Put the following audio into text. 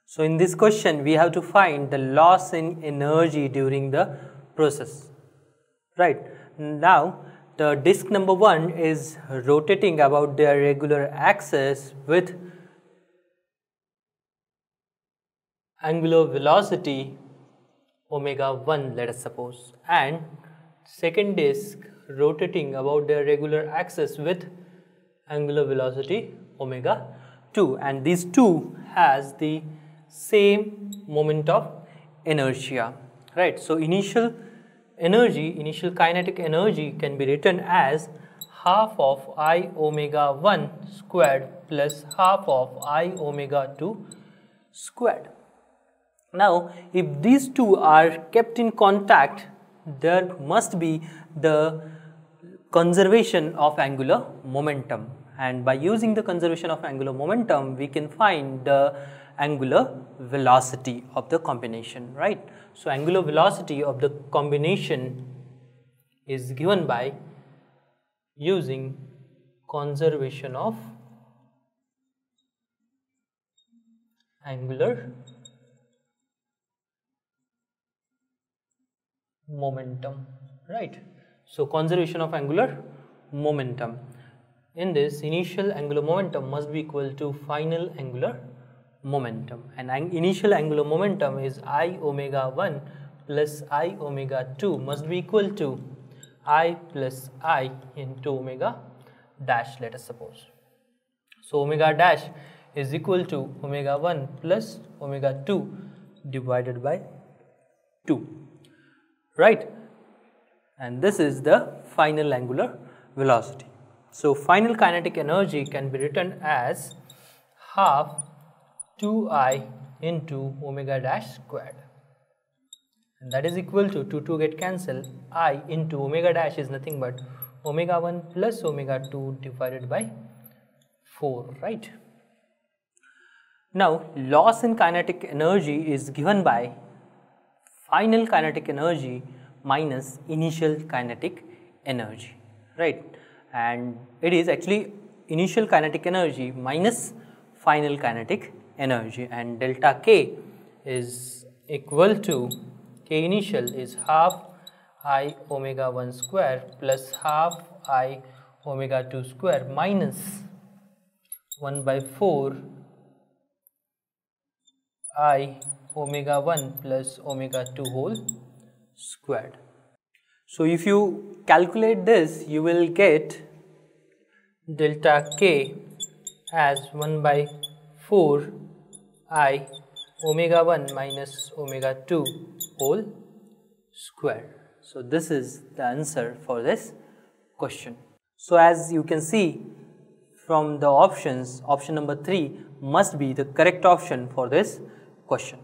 So in this question, we have to find the loss in energy during the process. Right. Now, the disk number 1 is rotating about their regular axis with angular velocity omega 1, let us suppose, and second disk rotating about their regular axis with angular velocity omega 2, and these two has the same moment of inertia, right? So initial kinetic energy can be written as half of I omega 1 squared plus half of I omega 2 squared. Now, if these two are kept in contact, there must be the conservation of angular momentum, and by using the conservation of angular momentum, we can find the angular velocity of the combination, right? So angular velocity of the combination is given by using conservation of angular momentum, right? So conservation of angular momentum. In this, initial angular momentum must be equal to final angular momentum, and initial angular momentum is I omega 1 plus I omega 2 must be equal to I plus I into omega dash, let us suppose. So omega dash is equal to omega 1 plus omega 2 divided by 2, right? And this is the final angular velocity. So final kinetic energy can be written as half 2I into omega dash squared, and that is equal to 2 get cancelled, I into omega dash is nothing but omega 1 plus omega 2 divided by 4, right? Now, loss in kinetic energy is given by final kinetic energy minus initial kinetic energy, right? And it is actually initial kinetic energy minus final kinetic energy, and delta K is equal to K initial is half I omega 1 square plus half I omega 2 square minus 1 by 4 I omega 1 plus omega 2 whole squared. So if you calculate this, you will get delta K as 1 by 4 I omega 1 minus omega 2 whole square. So this is the answer for this question. So as you can see from the options, option number 3 must be the correct option for this question.